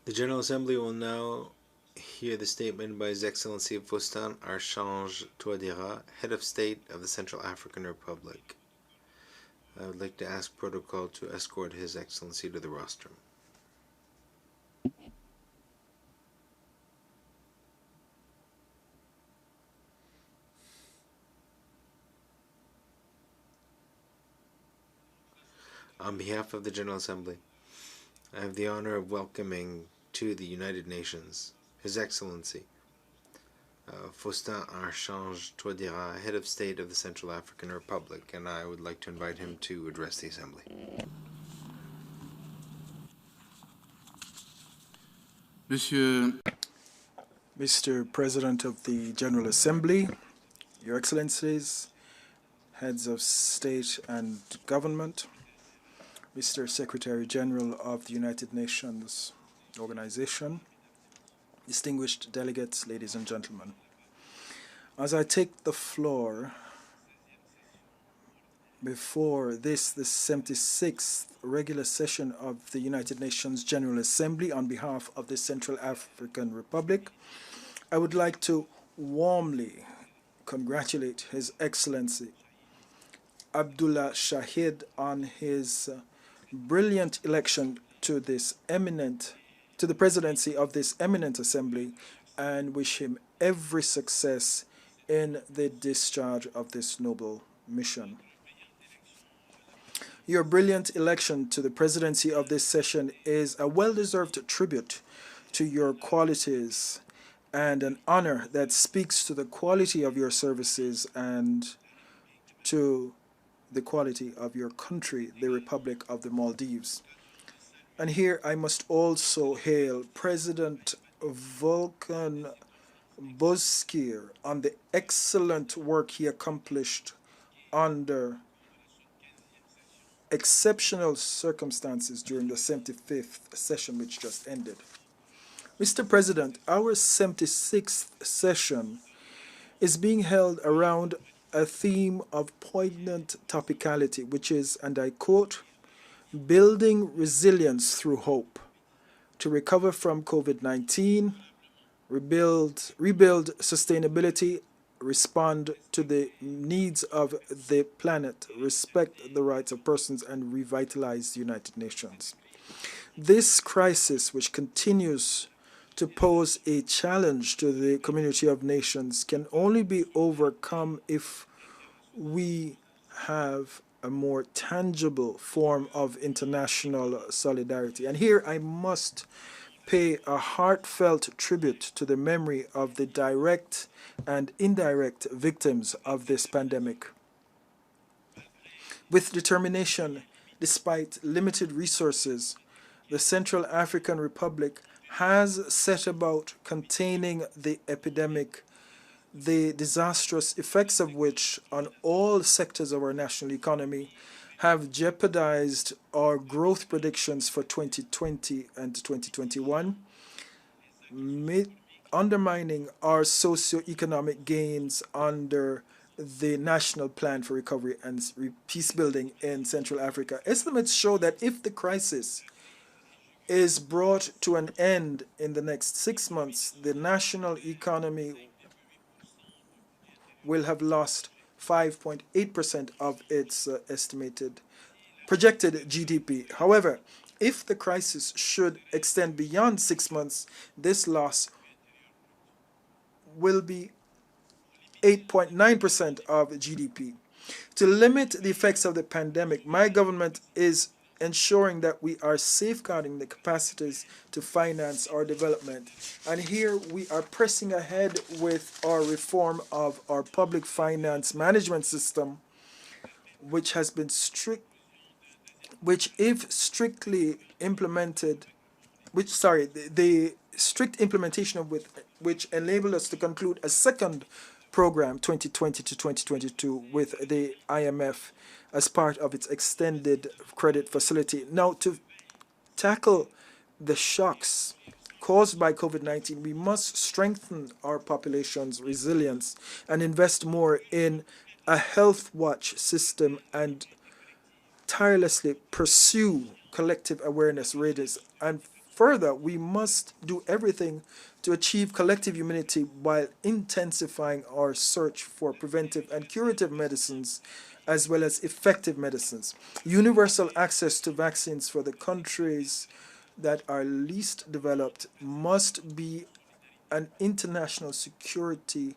The General Assembly will now hear the statement by His Excellency Faustin Archange Touadéra, Head of State of the Central African Republic. I would like to ask Protocol to escort His Excellency to the rostrum. On behalf of the General Assembly, I have the honor of welcoming to the United Nations His Excellency Faustin Archange Touadéra, Head of State of the Central African Republic, and I would like to invite him to address the Assembly. Mr. President of the General Assembly, Your Excellencies, Heads of State and Government, Mr. Secretary General of the United Nations Organization, distinguished delegates, ladies and gentlemen. As I take the floor before the 76th regular session of the United Nations General Assembly on behalf of the Central African Republic, I would like to warmly congratulate His Excellency Abdullah Shahid on his brilliant election to the presidency of this eminent assembly, and wish him every success in the discharge of this noble mission. Your brilliant election to the presidency of this session is a well-deserved tribute to your qualities and an honor that speaks to the quality of your services and to the quality of your country, the Republic of the Maldives. And here I must also hail President Volkan Bozkir on the excellent work he accomplished under exceptional circumstances during the 75th session which just ended. Mr. President, our 76th session is being held around a theme of poignant topicality, which is, and I quote, building resilience through hope to recover from COVID-19, rebuild sustainability, respond to the needs of the planet, respect the rights of persons, and revitalize the United Nations. This crisis, which continues to pose a challenge to the community of nations, can only be overcome if we have a more tangible form of international solidarity. And here I must pay a heartfelt tribute to the memory of the direct and indirect victims of this pandemic. With determination, despite limited resources, the Central African Republic has set about containing the epidemic, the disastrous effects of which on all sectors of our national economy have jeopardized our growth predictions for 2020 and 2021, undermining our socio-economic gains under the National Plan for Recovery and Peace Building in Central Africa. Estimates show that if the crisis is brought to an end in the next 6 months, the national economy will have lost 5.8% of its projected GDP. However, if the crisis should extend beyond 6 months, this loss will be 8.9% of GDP. To limit the effects of the pandemic, my government is ensuring that we are safeguarding the capacities to finance our development. And here we are pressing ahead with our reform of our public finance management system, which has been if strictly implemented, the strict implementation of which enabled us to conclude a second program 2020 to 2022 with the IMF as part of its extended credit facility. Now, to tackle the shocks caused by COVID-19, we must strengthen our population's resilience and invest more in a health watch system and tirelessly pursue collective awareness raises and Further, we must do everything to achieve collective immunity while intensifying our search for preventive and curative medicines as well as effective medicines. Universal access to vaccines for the countries that are least developed must be an international security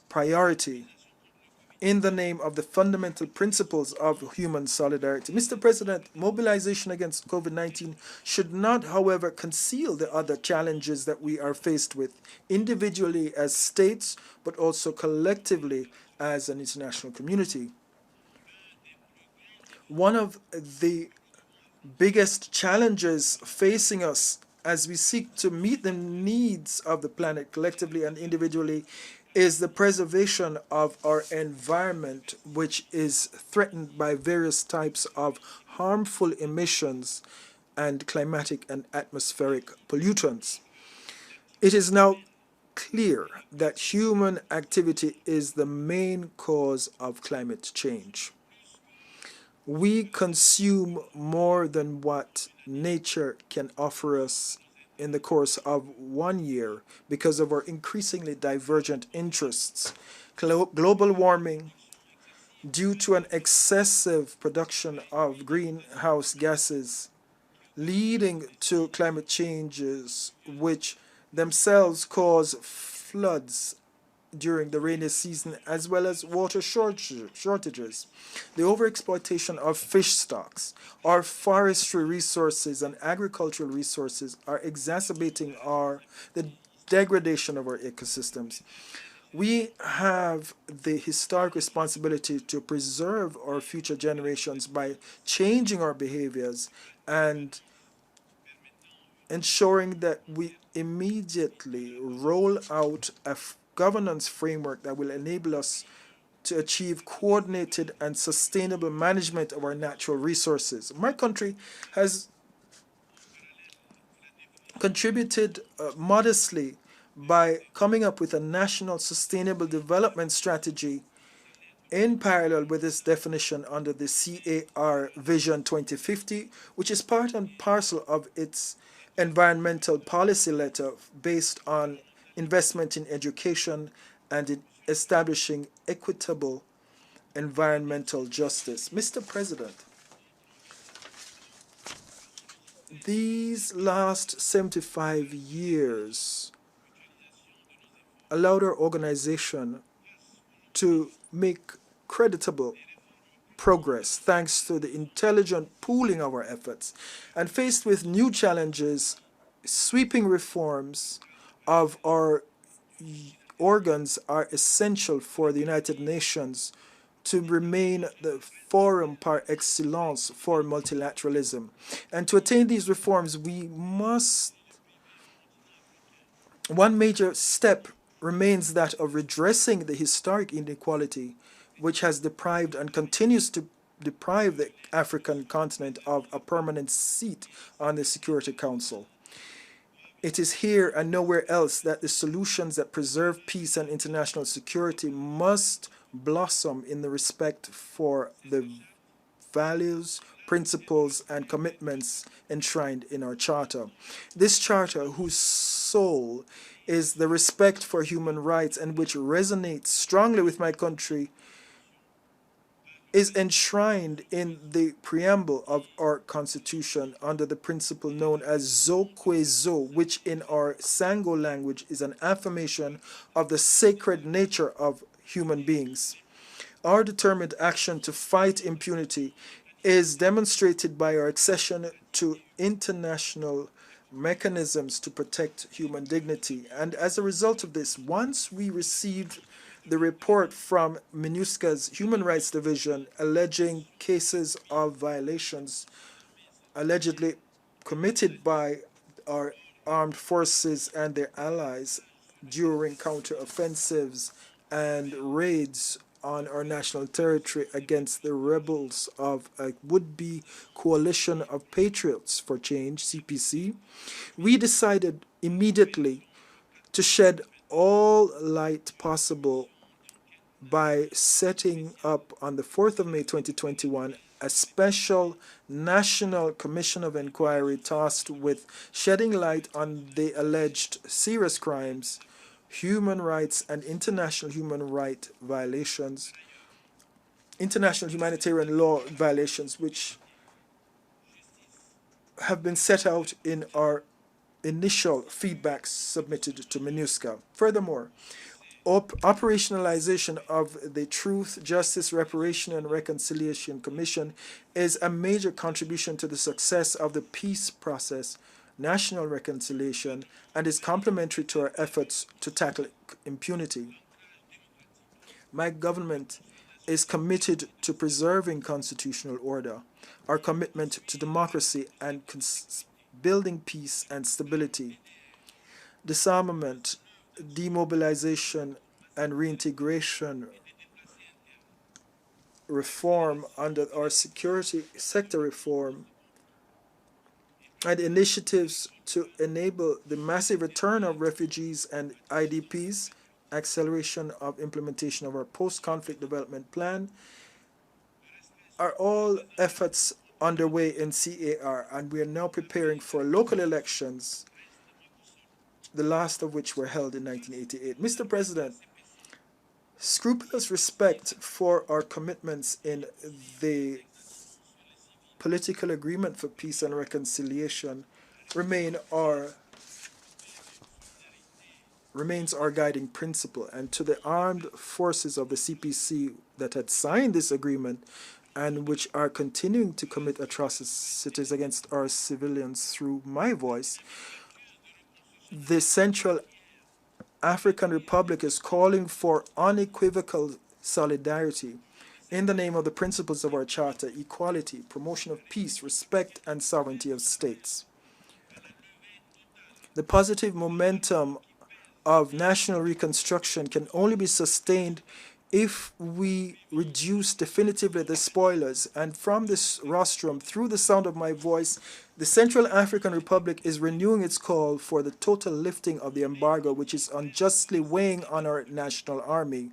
priority in the name of the fundamental principles of human solidarity. Mr. President, mobilization against COVID-19 should not, however, conceal the other challenges that we are faced with, individually as states, but also collectively as an international community. One of the biggest challenges facing us as we seek to meet the needs of the planet collectively and individually is the preservation of our environment, which is threatened by various types of harmful emissions and climatic and atmospheric pollutants. It is now clear that human activity is the main cause of climate change. We consume more than what nature can offer us in the course of 1 year because of our increasingly divergent interests. Global warming, due to an excessive production of greenhouse gases, leading to climate changes which themselves cause floods during the rainy season as well as water shortages. The overexploitation of fish stocks, our forestry resources and agricultural resources are exacerbating the degradation of our ecosystems. We have the historic responsibility to preserve our future generations by changing our behaviors and ensuring that we immediately roll out a governance framework that will enable us to achieve coordinated and sustainable management of our natural resources. My country has contributed modestly by coming up with a national sustainable development strategy in parallel with its definition under the CAR Vision 2050, which is part and parcel of its environmental policy letter based on investment in education and in establishing equitable environmental justice. Mr. President, these last 75 years allowed our organization to make creditable progress thanks to the intelligent pooling of our efforts. And faced with new challenges, sweeping reforms of our organs are essential for the United Nations to remain the forum par excellence for multilateralism. And to attain these reforms, one major step remains that of redressing the historic inequality which has deprived and continues to deprive the African continent of a permanent seat on the Security Council. It is here and nowhere else that the solutions that preserve peace and international security must blossom in the respect for the values, principles, and commitments enshrined in our charter. This charter, whose soul is the respect for human rights and which resonates strongly with my country, is enshrined in the preamble of our Constitution under the principle known as Zokwezo, which in our Sango language is an affirmation of the sacred nature of human beings. Our determined action to fight impunity is demonstrated by our accession to international mechanisms to protect human dignity. And as a result of this, once we received the report from MINUSCA's Human Rights Division alleging cases of violations allegedly committed by our armed forces and their allies during counteroffensives and raids on our national territory against the rebels of a would-be coalition of Patriots for Change, CPC, we decided immediately to shed all light possible by setting up on the 4th of May 2021 a special national commission of inquiry tasked with shedding light on the alleged serious crimes, human rights and international human right violations, international humanitarian law violations, which have been set out in our initial feedback submitted to MINUSCA. Furthermore, operationalization of the Truth, Justice, Reparation, and Reconciliation Commission is a major contribution to the success of the peace process, national reconciliation, and is complementary to our efforts to tackle impunity. My government is committed to preserving constitutional order, our commitment to democracy and building peace and stability, disarmament, demobilization, and reintegration reform under our security sector reform, and initiatives to enable the massive return of refugees and IDPs, acceleration of implementation of our post-conflict development plan, are all efforts underway in CAR, and we are now preparing for local elections, the last of which were held in 1988. Mr. President, scrupulous respect for our commitments in the political agreement for peace and reconciliation remains our guiding principle. And to the armed forces of the CPC that had signed this agreement and which are continuing to commit atrocities against our civilians through my voice, the Central African Republic is calling for unequivocal solidarity in the name of the principles of our Charter: equality, promotion of peace, respect, and sovereignty of states. The positive momentum of national reconstruction can only be sustained if we reduce definitively the spoilers. And from this rostrum, through the sound of my voice, the Central African Republic is renewing its call for the total lifting of the embargo, which is unjustly weighing on our national army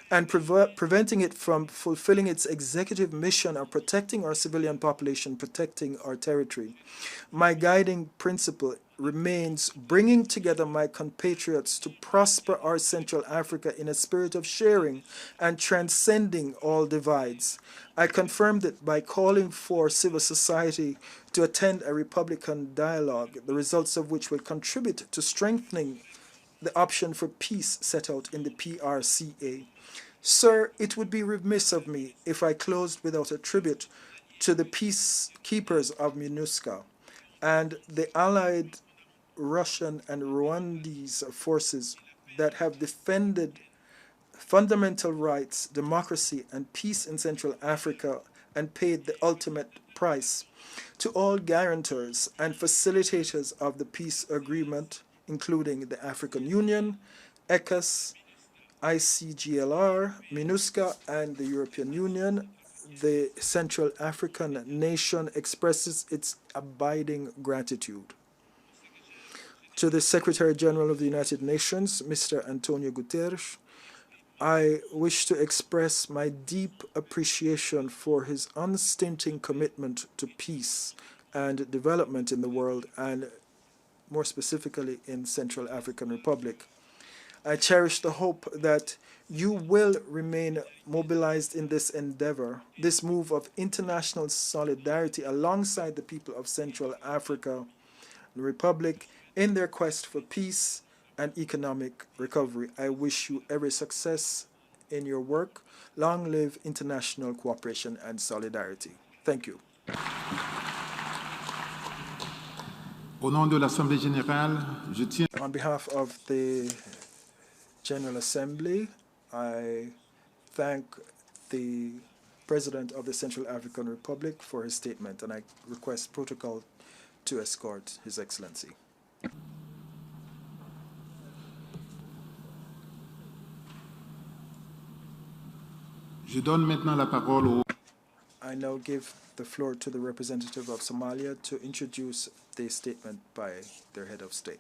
and preventing it from fulfilling its executive mission of protecting our civilian population, protecting our territory. My guiding principle remains bringing together my compatriots to prosper our Central Africa in a spirit of sharing and transcending all divides. I confirm that by calling for civil society to attend a Republican dialogue, the results of which will contribute to strengthening the option for peace set out in the PRCA. Sir, it would be remiss of me if I closed without a tribute to the peacekeepers of MINUSCA and the allied Russian and Rwandese forces that have defended fundamental rights, democracy, and peace in Central Africa and paid the ultimate price. To all guarantors and facilitators of the peace agreement, including the African Union, ECOWAS, ICGLR, MINUSCA, and the European Union, the Central African nation expresses its abiding gratitude. To the Secretary General of the United Nations, Mr. Antonio Guterres, I wish to express my deep appreciation for his unstinting commitment to peace and development in the world, and more specifically in Central African Republic. I cherish the hope that you will remain mobilized in this endeavor, this move of international solidarity alongside the people of Central Africa Republic in their quest for peace and economic recovery. I wish you every success in your work. Long live international cooperation and solidarity. Thank you. Au nom de l'Assemblée générale, je tiens... On behalf of the General Assembly, I thank the President of the Central African Republic for his statement, and I request protocol to escort His Excellency. Je donne maintenant la parole au... I now give the floor to the representative of Somalia to introduce the statement by their head of state.